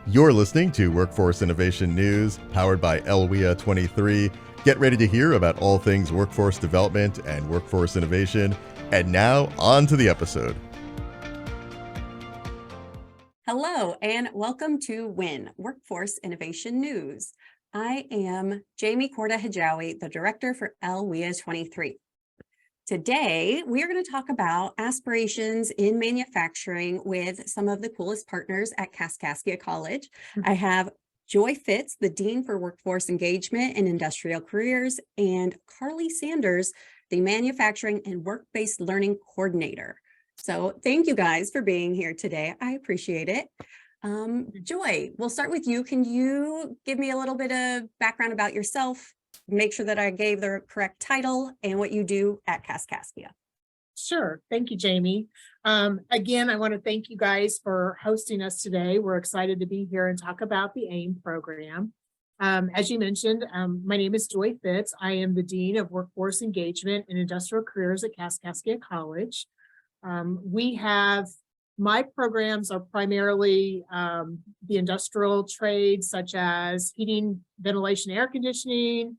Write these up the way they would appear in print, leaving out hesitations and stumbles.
You're listening to Workforce Innovation News, powered by E30. Get ready to hear about all things workforce development and workforce innovation. And now, on to the episode. Hello, and welcome to WIN, Workforce Innovation News. I am Jamie Korda-Hijawi, the director for E30. Today, we are going to talk about aspirations in manufacturing with some of the coolest partners at Kaskaskia College. I have Joy Fitz, the Dean for Workforce Engagement and Industrial Careers, and Carly Sanders, the Manufacturing and Work-Based Learning Coordinator. So thank you guys for being here today. I appreciate it. Joy, we'll start with you. Can you give me a little bit of background about yourself? Make sure that I gave the correct title and what you do at Kaskaskia. Sure. Thank you, Jamie. Again, I want to thank you guys for hosting us today. We're excited to be here and talk about the AIM program. As you mentioned, my name is Joy Fitz. I am the Dean of Workforce Engagement and Industrial Careers at Kaskaskia College. My programs are primarily the industrial trades such as heating, ventilation, air conditioning,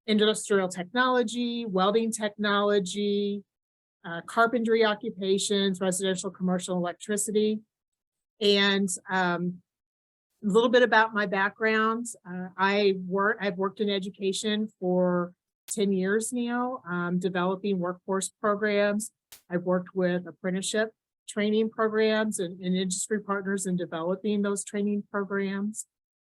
industrial technology, welding technology, carpentry occupations, residential, commercial, electricity. And a little bit about my background. I've worked in education for 10 years now, developing workforce programs. I've worked with apprenticeship training programs and industry partners in developing those training programs.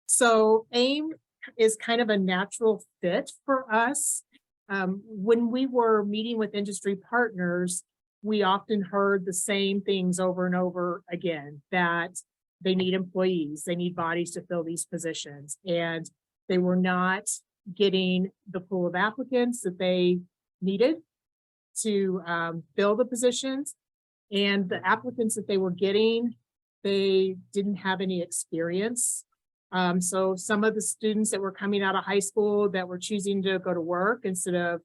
So AIM is kind of a natural fit for us. When we were meeting with industry partners, we often heard the same things over and over again, that they need employees, they need bodies to fill these positions, and they were not getting the pool of applicants that they needed to fill the positions. And the applicants that they were getting, they didn't have any experience. So some of the students that were coming out of high school that were choosing to go to work instead of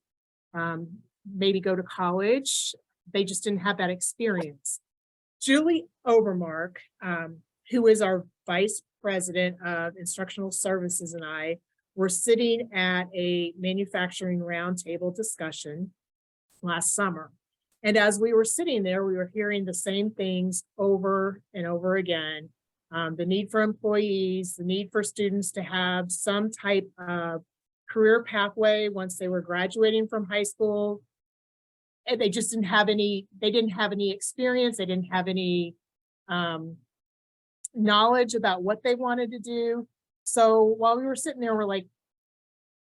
maybe go to college, they just didn't have that experience. Julie Overmark, who is our Vice President of Instructional Services, and I were sitting at a manufacturing roundtable discussion last summer. And as we were sitting there, we were hearing the same things over and over again. The need for employees, the need for students to have some type of career pathway once they were graduating from high school. And they just didn't have any experience. They didn't have any knowledge about what they wanted to do. So while we were sitting there, we're like,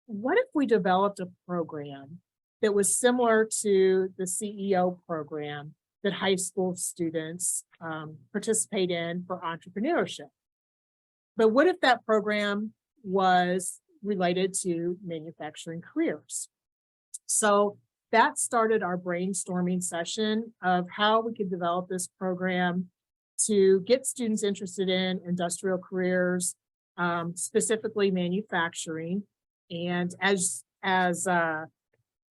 what if we developed a program that was similar to the CEO program that high school students participate in for entrepreneurship? But what if that program was related to manufacturing careers? So that started our brainstorming session of how we could develop this program to get students interested in industrial careers, specifically manufacturing. And as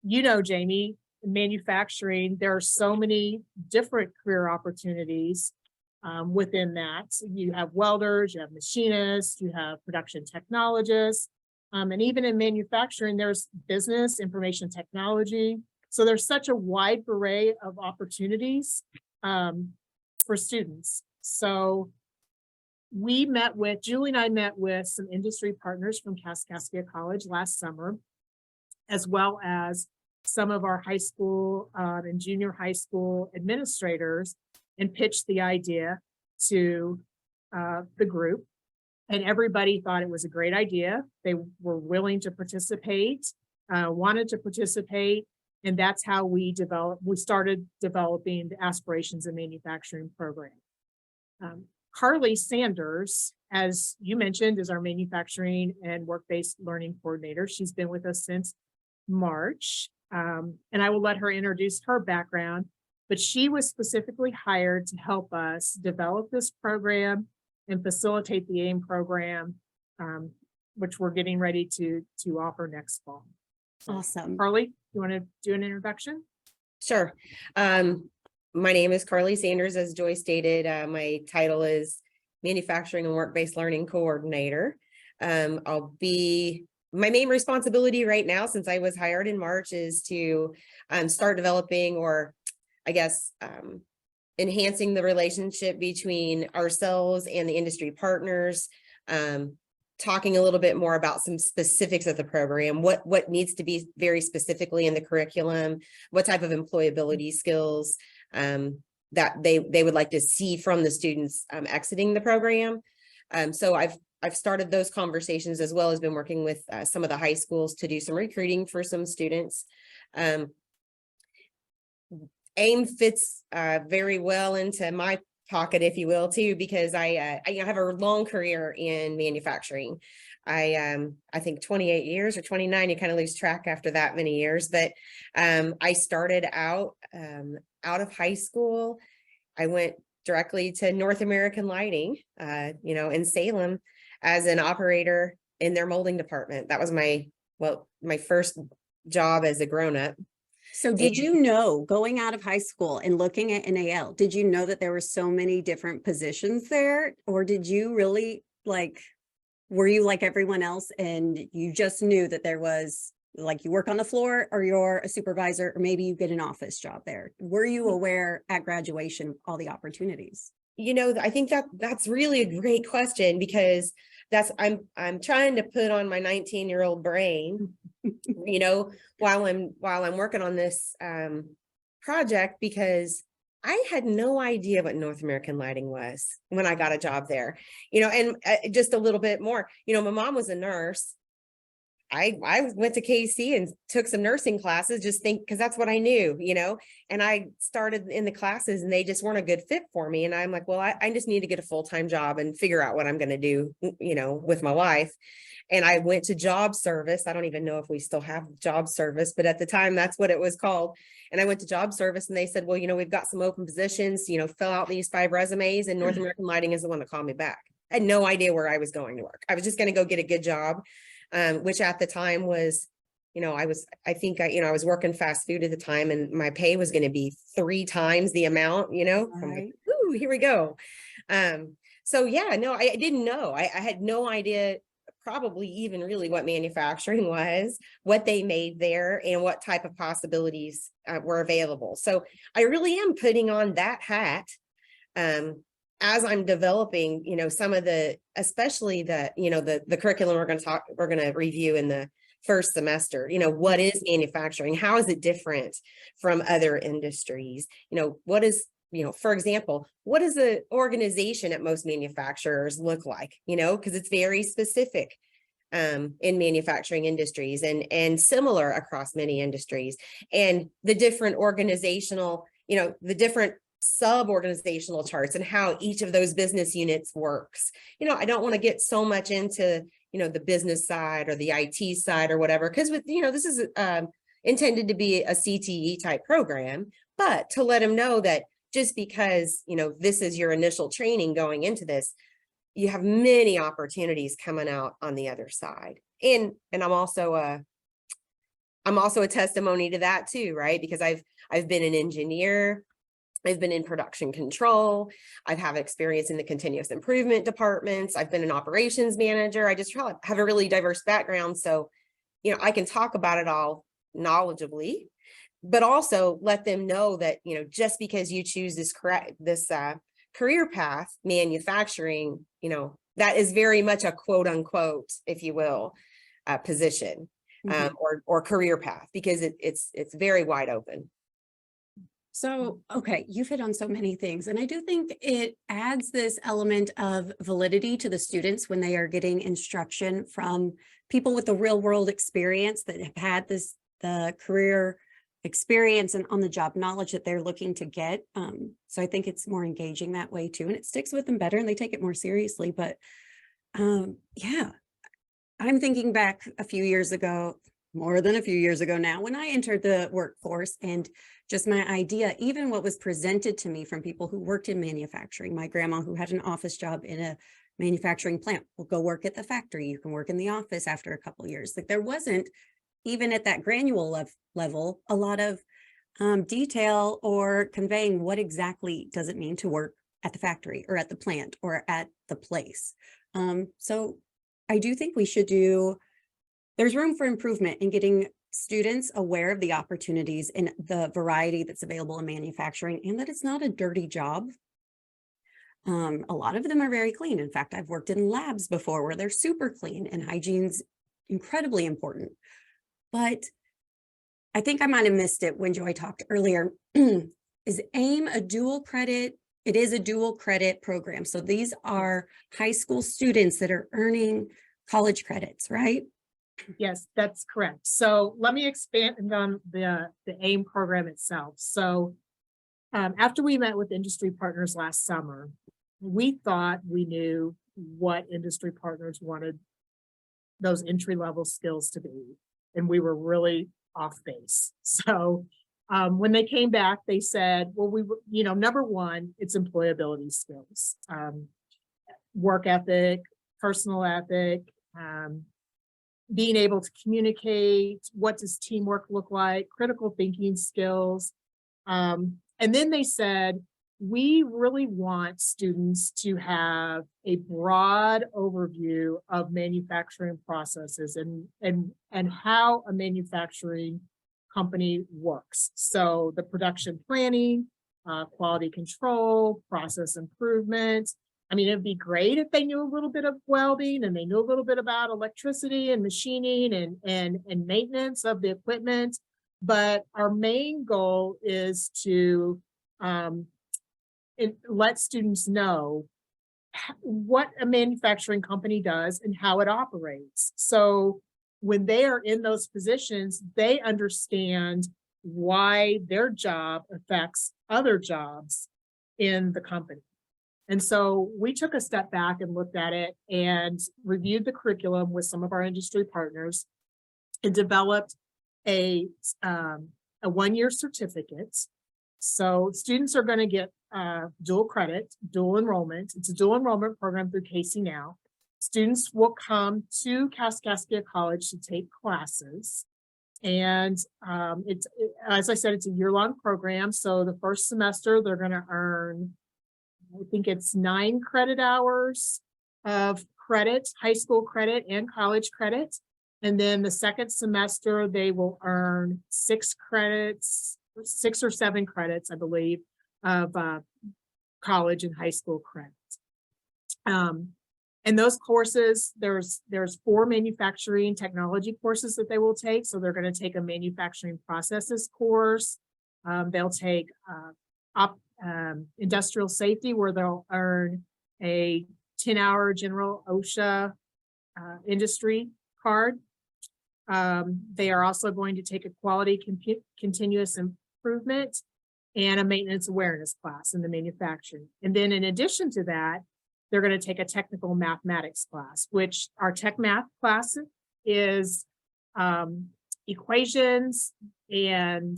you know, Jamie, in manufacturing, there are so many different career opportunities within that. You have welders, you have machinists, you have production technologists, and even in manufacturing, there's business, information technology. So there's such a wide array of opportunities for students. So Julie and I met with some industry partners from Kaskaskia College last summer, as well as some of our high school and junior high school administrators, and pitched the idea to the group. And everybody thought it was a great idea. They were willing to participate, wanted to participate. And that's how we started developing the Aspirations in Manufacturing program. Carly Sanders, as you mentioned, is our Manufacturing and Work-Based Learning Coordinator. She's been with us since March, and I will let her introduce her background, but she was specifically hired to help us develop this program and facilitate the AIM program, which we're getting ready to offer next fall. Awesome. Carly, you want to do an introduction? Sure. My name is Carly Sanders, as Joy stated. My title is manufacturing and work-based learning coordinator. My main responsibility right now, since I was hired in March, is to start developing, or I guess enhancing the relationship between ourselves and the industry partners, talking a little bit more about some specifics of the program, what needs to be very specifically in the curriculum, what type of employability skills that they would like to see from the students exiting the program. So I've started those conversations, as well as been working with some of the high schools to do some recruiting for some students. AIM fits very well into my pocket, if you will, too, because I have a long career in manufacturing. I think 28 years or 29, you kind of lose track after that many years, but I started out of high school. I went directly to North American Lighting, in Salem, as an operator in their molding department. That was my first job as a grown-up. So did you know, going out of high school and looking at NAL, did you know that there were so many different positions there? Or did you really were you like everyone else and you just knew that there was, like, you work on the floor, or you're a supervisor, or maybe you get an office job there? Were you aware at graduation of all the opportunities? I think that's really a great question, because I'm trying to put on my 19-year-old brain, while I'm working on this project, because I had no idea what North American Lighting was when I got a job there, and just a little bit more, my mom was a nurse. I went to KC and took some nursing classes, because that's what I knew, and I started in the classes and they just weren't a good fit for me. And I'm like, well, I just need to get a full-time job and figure out what I'm going to do, with my life. And I went to job service. I don't even know if we still have job service, but at the time that's what it was called. And I went to job service and they said, well, we've got some open positions, fill out these 5 resumes, and North American Lighting is the one that called me back. I had no idea where I was going to work. I was just going to go get a good job. Which at the time was, I was working fast food at the time, and my pay was going to be 3 times the amount, I'm like, ooh, here we go. So yeah, no, I didn't know. I had no idea probably even really what manufacturing was, what they made there, and what type of possibilities were available. So I really am putting on that hat as I'm developing, some of the, especially the curriculum we're going to review in the first semester. What is manufacturing? How is it different from other industries? What is, for example, what does the organization at most manufacturers look like? Because it's very specific in manufacturing industries, and similar across many industries, and the different organizational, the different sub-organizational charts and how each of those business units works. I don't want to get so much into, the business side or the IT side or whatever, because with, this is intended to be a CTE type program, but to let them know that just because, this is your initial training going into this, you have many opportunities coming out on the other side. And I'm also a testimony to that too, right? Because I've been an engineer, I've been in production control, I have experience in the continuous improvement departments, I've been an operations manager. I just have a really diverse background. So, I can talk about it all knowledgeably, but also let them know that, just because you choose this career path, manufacturing, that is very much a quote unquote, if you will, position or career path, because it's very wide open. So, okay, you've hit on so many things, and I do think it adds this element of validity to the students when they are getting instruction from people with the real world experience that have had the career experience and on the job knowledge that they're looking to get. So I think it's more engaging that way too, and it sticks with them better and they take it more seriously. But yeah, I'm thinking back a few years ago, more than a few years ago now, when I entered the workforce, and just my idea, even what was presented to me from people who worked in manufacturing. My grandma, who had an office job in a manufacturing plant, will go work at the factory. You can work in the office after a couple of years. Like, there wasn't, even at that granular level, a lot of detail or conveying what exactly does it mean to work at the factory or at the plant or at the place. So I do think we should there's room for improvement in getting students aware of the opportunities and the variety that's available in manufacturing, and that it's not a dirty job. A lot of them are very clean. In fact, I've worked in labs before where they're super clean, and hygiene's incredibly important. But I think I might have missed it when Joy talked earlier. Is AIM a dual credit? It is a dual credit program. So these are high school students that are earning college credits, right? Yes, that's correct. So let me expand on the AIM program itself. So after we met with industry partners last summer, we thought we knew what industry partners wanted those entry-level skills to be, and we were really off base. So when they came back, they said, well, number one, it's employability skills, work ethic, personal ethic, being able to communicate, what does teamwork look like, critical thinking skills. And then they said, we really want students to have a broad overview of manufacturing processes and how a manufacturing company works. So the production planning, quality control, process improvement. I mean, it'd be great if they knew a little bit of welding and they knew a little bit about electricity and machining and maintenance of the equipment. But our main goal is to let students know what a manufacturing company does and how it operates. So when they are in those positions, they understand why their job affects other jobs in the company. And so we took a step back and looked at it and reviewed the curriculum with some of our industry partners and developed a one-year certificate. So students are going to get dual credit, dual enrollment. It's a dual enrollment program through Casey Now. Students will come to Kaskaskia College to take classes. And as I said, it's a year-long program. So the first semester, they're going to earn, I think it's 9 credit hours of credit, high school credit and college credit. And then the second semester, they will earn 6 credits, 6 or 7 credits, I believe, of college and high school credit. And those courses, there's 4 manufacturing technology courses that they will take. So they're going to take a manufacturing processes course. They'll take industrial safety, where they'll earn a 10-hour general OSHA industry card. They are also going to take a quality continuous improvement and a maintenance awareness class in the manufacturing. And then in addition to that, they're going to take a technical mathematics class, which our tech math class is equations and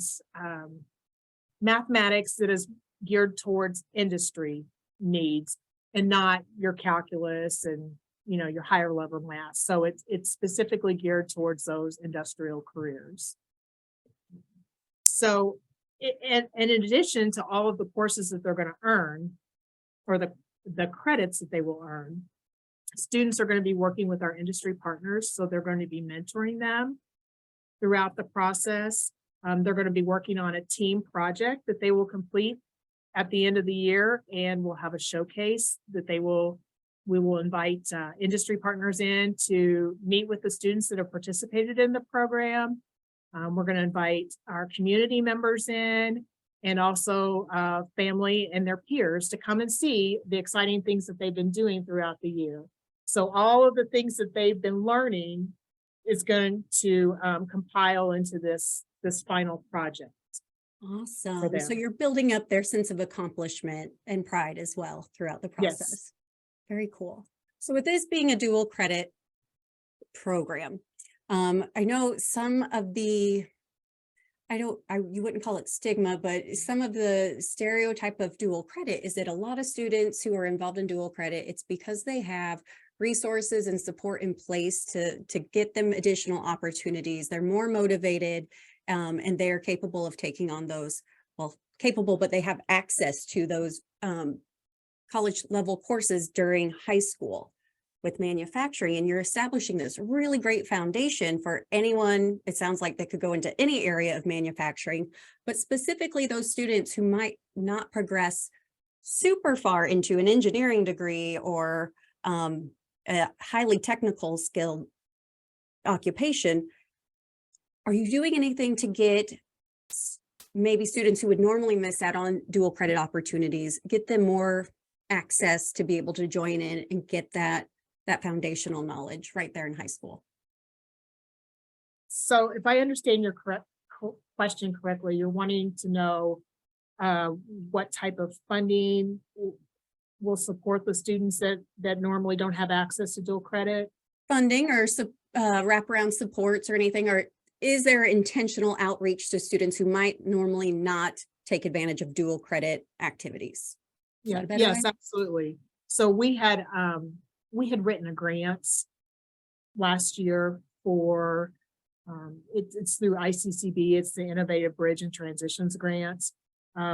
mathematics that is geared towards industry needs and not your calculus and your higher level math. So it's specifically geared towards those industrial careers. So and in addition to all of the courses that they're going to earn, or the credits that they will earn, students are going to be working with our industry partners. So they're going to be mentoring them throughout the process. They're going to be working on a team project that they will complete at the end of the year, and we'll have a showcase that we will invite industry partners in to meet with the students that have participated in the program. We're going to invite our community members in, and also family and their peers to come and see the exciting things that they've been doing throughout the year. So all of the things that they've been learning is going to compile into this final project. Awesome. So you're building up their sense of accomplishment and pride as well throughout the process. Yes. Very cool. So with this being a dual credit program, I know some of the, you wouldn't call it stigma, but some of the stereotype of dual credit is that a lot of students who are involved in dual credit, it's because they have resources and support in place to get them additional opportunities. They're more motivated and they're capable of taking on those, well, capable, but they have access to those college level courses during high school with manufacturing, and you're establishing this really great foundation for anyone. It sounds like they could go into any area of manufacturing, but specifically those students who might not progress super far into an engineering degree or a highly technical skilled occupation. Are you doing anything to get maybe students who would normally miss out on dual credit opportunities, get them more access to be able to join in and get that foundational knowledge right there in high school? So if I understand your question correctly, you're wanting to know what type of funding will support the students that normally don't have access to dual credit? Funding or wraparound supports or anything, or is there intentional outreach to students who might normally not take advantage of dual credit activities? Yeah, yes, absolutely. So we had written a grant last year for it's through ICCB. It's the Innovative Bridge and Transitions Grant.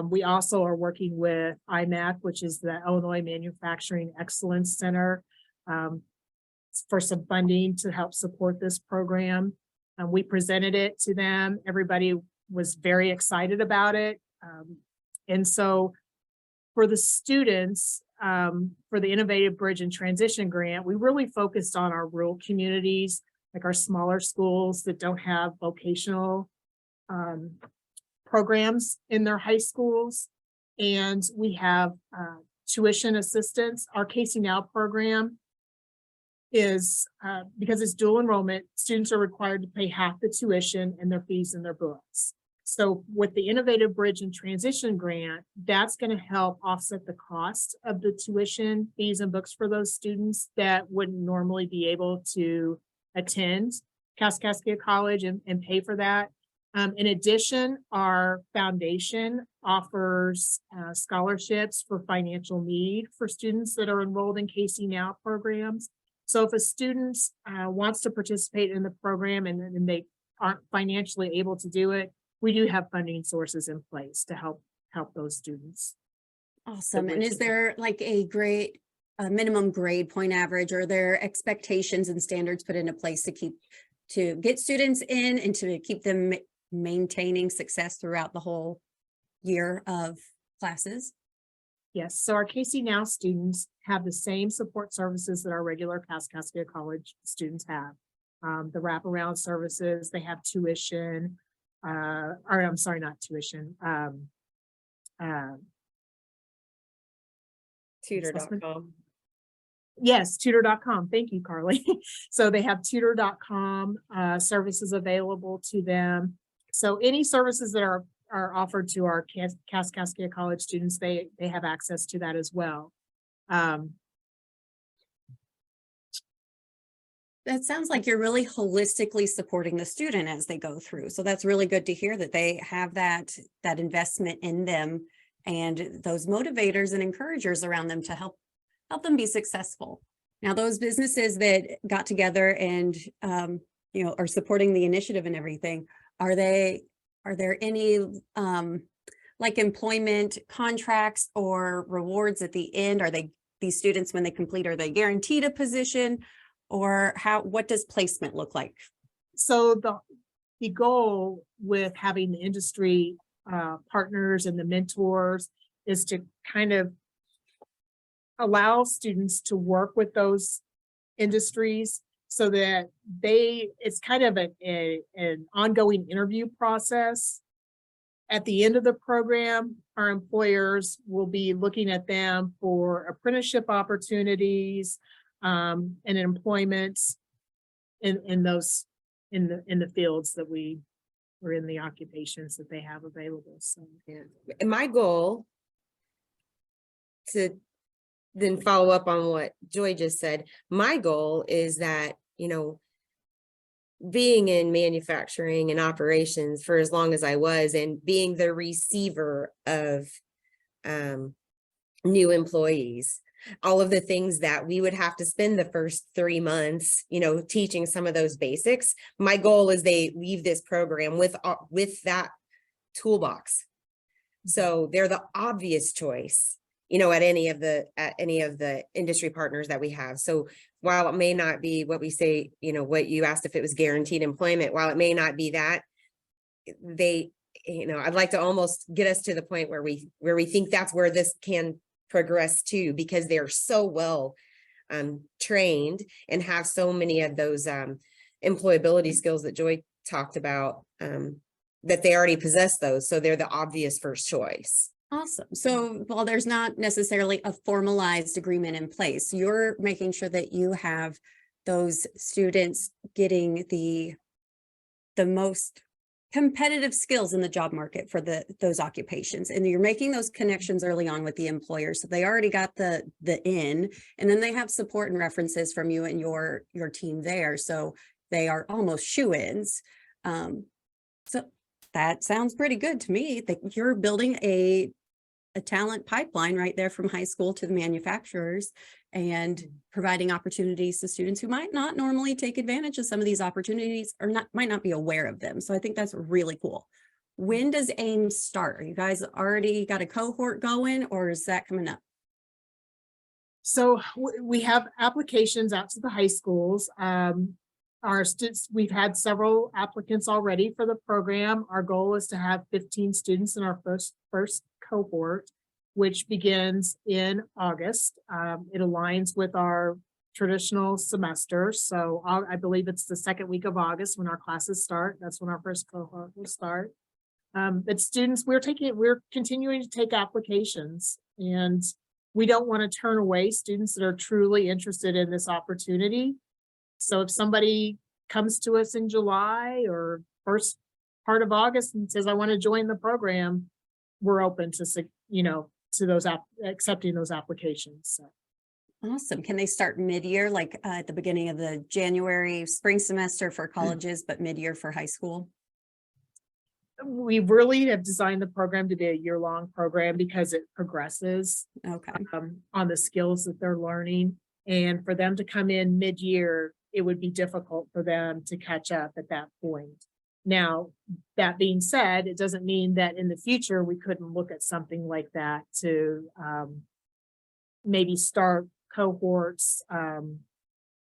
We also are working with IMAC, which is the Illinois Manufacturing Excellence Center, for some funding to help support this program. We presented it to them. Everybody was very excited about it. And so for the students, for the Innovative Bridge and Transition Grant, we really focused on our rural communities, like our smaller schools that don't have vocational programs in their high schools. And we have tuition assistance. Our Casey Now program is, because it's dual enrollment, students are required to pay half the tuition and their fees and their books. So with the Innovative Bridge and Transition Grant, that's going to help offset the cost of the tuition, fees, and books for those students that wouldn't normally be able to attend Kaskaskia College and pay for that. In addition, our foundation offers scholarships for financial need for students that are enrolled in Casey Now programs. So if a student wants to participate in the program and they aren't financially able to do it, we do have funding sources in place to help those students. Awesome. And is there like a minimum grade point average, or are there expectations and standards put into place to get students in and to keep them maintaining success throughout the whole year of classes? Yes, so our Casey Now students have the same support services that our regular Kaskaskia College students have. The wraparound services, they have tuition, or I'm sorry, not tuition. Tutor.com. Yes, tutor.com. Thank you, Carly. So they have tutor.com services available to them. So any services that are offered to our Kaskaskia College students, they have access to that as well. That sounds like you're really holistically supporting the student as they go through. So that's really good to hear that they have that investment in them and those motivators and encouragers around them to help them be successful. Now, those businesses that got together and are supporting the initiative and everything, are there any like employment contracts or rewards at the end? Are these students, when they complete, are they guaranteed a position? Or what does placement look like? So the goal with having the industry partners and the mentors is to kind of allow students to work with those industries so that it's kind of an ongoing interview process. At the end of the program, our employers will be looking at them for apprenticeship opportunities, and employment in the fields that we were in, the occupations that they have available. So yeah. And my goal, to then follow up on what Joy just said, my goal is that, being in manufacturing and operations for as long as I was, and being the receiver of new employees, all of the things that we would have to spend the first 3 months, teaching some of those basics. My goal is they leave this program with that toolbox. So they're the obvious choice at any of the industry partners that we have. So while it may not be what we say, what you asked if it was guaranteed employment, while it may not be that, they, I'd like to almost get us to the point where we think that's where this can progress to, because they're so well trained and have so many of those employability skills that Joy talked about, that they already possess those. So they're the obvious first choice. Awesome. So while there's not necessarily a formalized agreement in place, you're making sure that you have those students getting the most competitive skills in the job market for those occupations. And you're making those connections early on with the employer. So they already got the in, and then they have support and references from you and your team there. So they are almost shoo-ins. So that sounds pretty good to me, that you're building a talent pipeline right there from high school to the manufacturers, and providing opportunities to students who might not normally take advantage of some of these opportunities, or might not be aware of them. So I think that's really cool. When does AIM start? Are you guys already got a cohort going, or is that coming up? So we have applications out to the high schools. Our students, we've had several applicants already for the program. Our goal is to have 15 students in our first cohort, which begins in August. It aligns with our traditional semester. So I believe it's the second week of August when our classes start. That's when our first cohort will start. But students, we're continuing to take applications, and we don't want to turn away students that are truly interested in this opportunity. So if somebody comes to us in July or first part of August and says, I want to join the program, we're open to, to those accepting those applications. So. Awesome. Can they start mid-year, like at the beginning of the January spring semester for colleges, but mid-year for high school? We really have designed the program to be a year-long program because it progresses on the skills that they're learning. And for them to come in mid-year, it would be difficult for them to catch up at that point. Now, that being said, it doesn't mean that in the future we couldn't look at something like that to maybe start cohorts,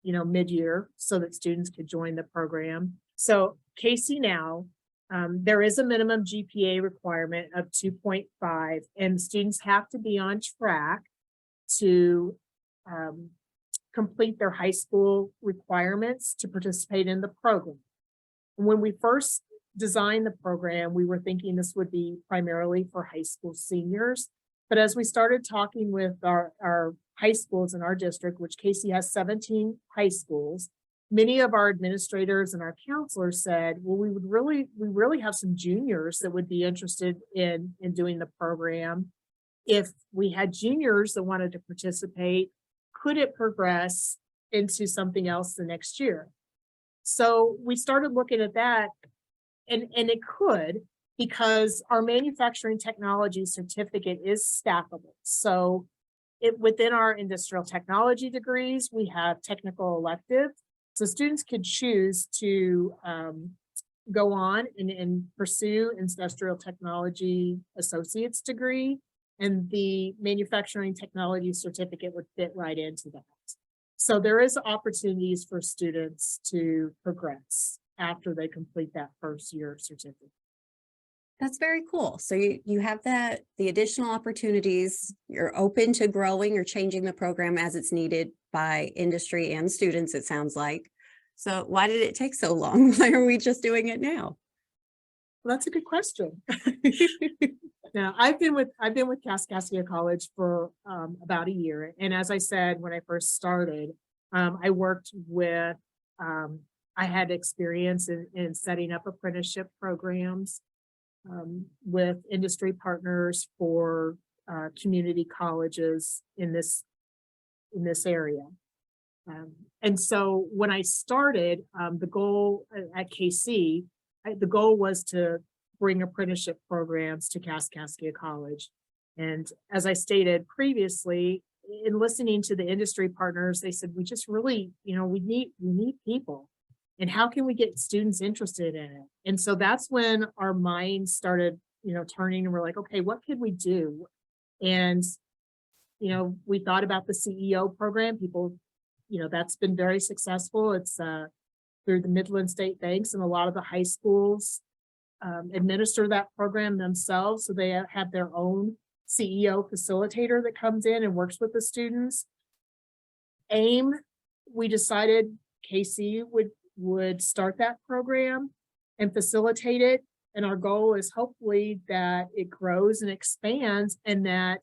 mid-year, so that students could join the program. So Casey now, there is a minimum GPA requirement of 2.5, and students have to be on track to complete their high school requirements to participate in the program. When we first designed the program, we were thinking this would be primarily for high school seniors. But as we started talking with our high schools in our district, which Casey has 17 high schools, many of our administrators and our counselors said, well, we really have some juniors that would be interested in doing the program. If we had juniors that wanted to participate, could it progress into something else the next year? So we started looking at that, and it could, because our manufacturing technology certificate is stackable. So within our industrial technology degrees, we have technical elective. So students could choose to go on and pursue industrial technology associate's degree, and the manufacturing technology certificate would fit right into that. So there is opportunities for students to progress after they complete that first year certificate. That's very cool. So you have the additional opportunities. You're open to growing or changing the program as it's needed by industry and students, it sounds like. So why did it take so long? Why are we just doing it now? Well, that's a good question. Now, I've been with Kaskaskia College for about a year. And as I said, when I first started, I worked with, I had experience in setting up apprenticeship programs with industry partners for community colleges in this area. And so when I started, the goal at KC, the goal was to bring apprenticeship programs to Kaskaskia College. And as I stated previously, in listening to the industry partners, they said, we just really, we need people. And how can we get students interested in it? And so that's when our minds started, turning, and we're like, okay, what could we do? And we thought about the CEO program. People, that's been very successful. It's through the Midland State Banks, and a lot of the high schools administer that program themselves. So they have their own CEO facilitator that comes in and works with the students. AIM, we decided Casey would start that program and facilitate it. And our goal is hopefully that it grows and expands, and that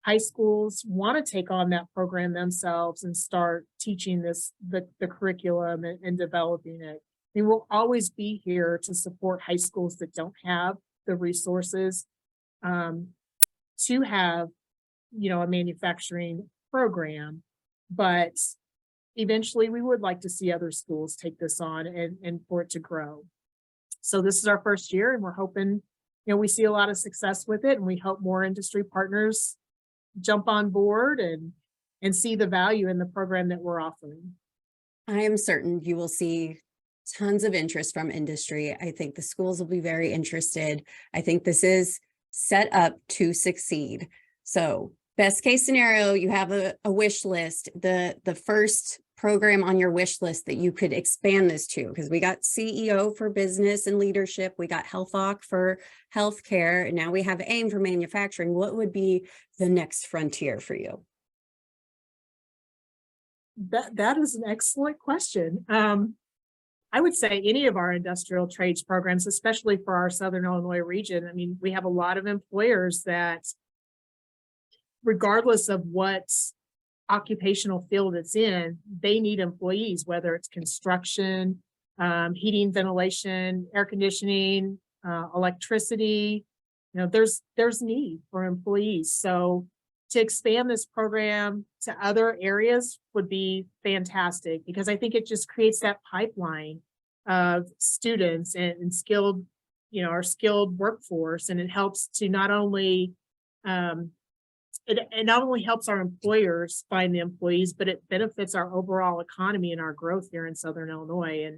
high schools want to take on that program themselves and start teaching the curriculum and developing it. We will always be here to support high schools that don't have the resources to have, a manufacturing program, but eventually we would like to see other schools take this on and for it to grow. So this is our first year, and we're hoping, we see a lot of success with it, and we hope more industry partners jump on board and see the value in the program that we're offering. I am certain you will see tons of interest from industry. I think the schools will be very interested. I think this is set up to succeed. So best case scenario, you have a wish list, the first program on your wish list that you could expand this to, because we got CEO for business and leadership, we got HealthOc for healthcare, and now we have AIM for manufacturing. What would be the next frontier for you? That is an excellent question. I would say any of our industrial trades programs, especially for our Southern Illinois region. I mean, we have a lot of employers that, regardless of what occupational field it's in, they need employees, whether it's construction, heating, ventilation, air conditioning, electricity. There's need for employees. So to expand this program to other areas would be fantastic, because I think it just creates that pipeline of students and skilled, our skilled workforce. And it helps to not only, it not only helps our employers find the employees, but it benefits our overall economy and our growth here in Southern Illinois.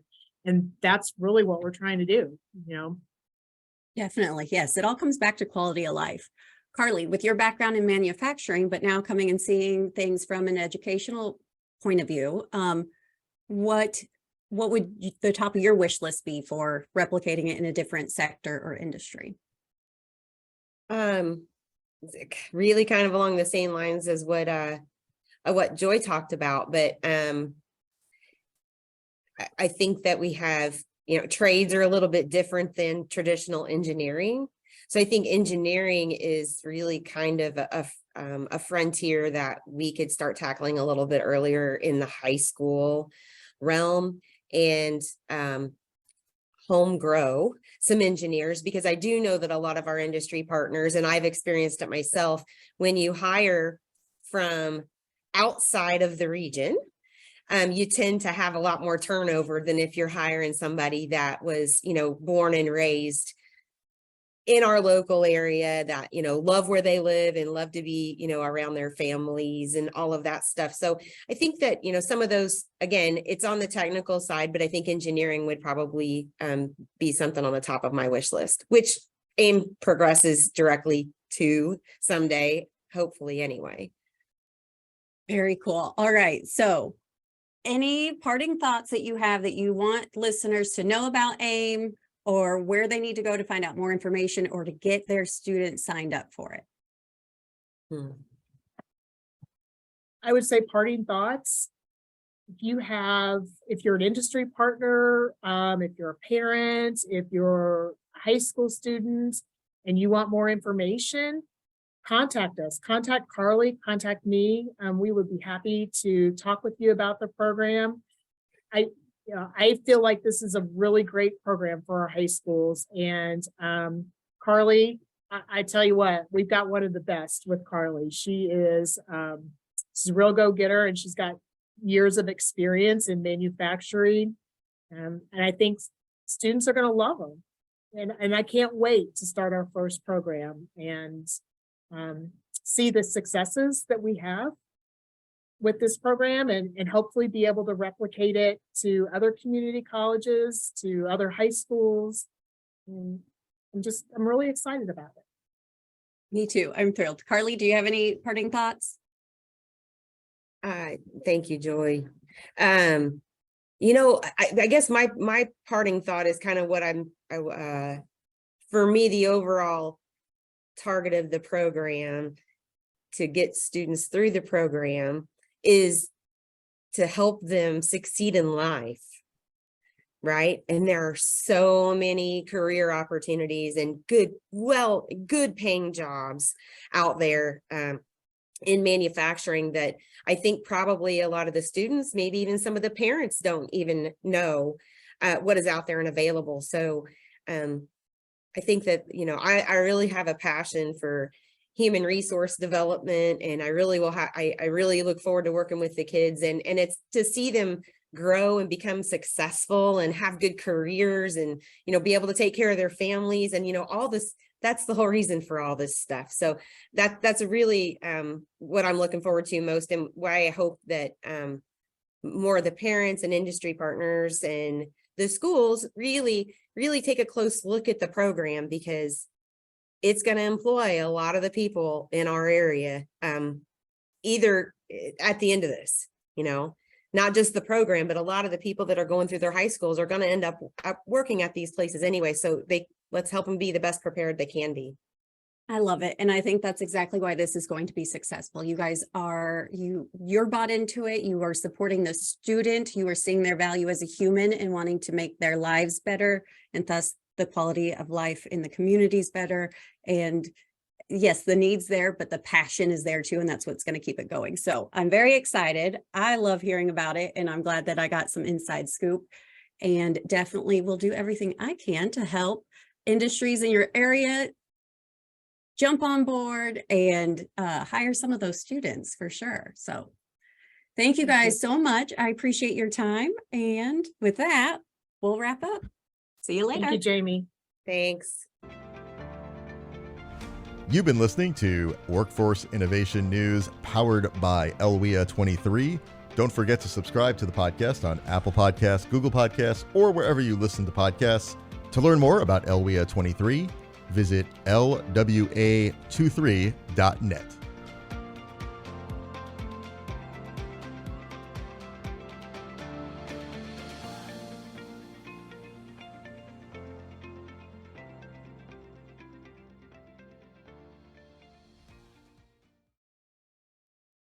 And that's really what we're trying to do, Definitely. Yes. It all comes back to quality of life. Carly, with your background in manufacturing, but now coming and seeing things from an educational point of view, what would the top of your wish list be for replicating it in a different sector or industry? Really kind of along the same lines as what Joy talked about, but I think that we have, trades are a little bit different than traditional engineering. So I think engineering is really kind of a frontier that we could start tackling a little bit earlier in the high school realm, and home grow some engineers, because I do know that a lot of our industry partners, and I've experienced it myself, when you hire from outside of the region, you tend to have a lot more turnover than if you're hiring somebody that was, born and raised in our local area, that, love where they live and love to be, around their families and all of that stuff. So I think that, some of those, again, it's on the technical side, but I think engineering would probably be something on the top of my wish list, which AIM progresses directly to someday, hopefully anyway. Very cool. All right. So any parting thoughts that you have that you want listeners to know about AIM, or where they need to go to find out more information or to get their students signed up for it? I would say parting thoughts. If you're an industry partner, if you're a parent, if you're a high school student and you want more information, contact us, contact Carly, contact me. We would be happy to talk with you about the program. I feel like this is a really great program for our high schools. And Carly, I tell you what, we've got one of the best with Carly. She's a real go-getter, and she's got years of experience in manufacturing. And I think students are going to love them. And I can't wait to start our first program and see the successes that we have with this program, and hopefully be able to replicate it to other community colleges, to other high schools. And I'm really excited about it. Me too. I'm thrilled. Carly, do you have any parting thoughts? Thank you, Joy. I guess my parting thought is kind of what for me, the overall target of the program to get students through the program is to help them succeed in life. Right. And there are so many career opportunities and good paying jobs out there in manufacturing that I think probably a lot of the students, maybe even some of the parents don't even know what is out there and available. So I think that, I really have a passion for human resource development, and I really I really look forward to working with the kids, and it's to see them grow and become successful and have good careers and, be able to take care of their families and, all this. That's the whole reason for all this stuff. So that's really what I'm looking forward to most, and why I hope that more of the parents and industry partners and the schools really take a close look at the program, because it's going to employ a lot of the people in our area, either at the end of this, not just the program, but a lot of the people that are going through their high schools are going to end up working at these places anyway. So let's help them be the best prepared they can be. I love it. And I think that's exactly why this is going to be successful. You guys you're bought into it. You are supporting the student. You are seeing their value as a human and wanting to make their lives better, and thus the quality of life in the communities better. And yes, the need's there, but the passion is there too. And that's what's going to keep it going. So I'm very excited. I love hearing about it. And I'm glad that I got some inside scoop, and definitely will do everything I can to help industries in your area jump on board and hire some of those students for sure. So thank you guys so much. I appreciate your time. And with that, we'll wrap up. See you later. Thank you, Jamie. Thanks. You've been listening to Workforce Innovation News powered by LWIA 23. Don't forget to subscribe to the podcast on Apple Podcasts, Google Podcasts, or wherever you listen to podcasts. To learn more about LWIA 23, visit lwa23.net.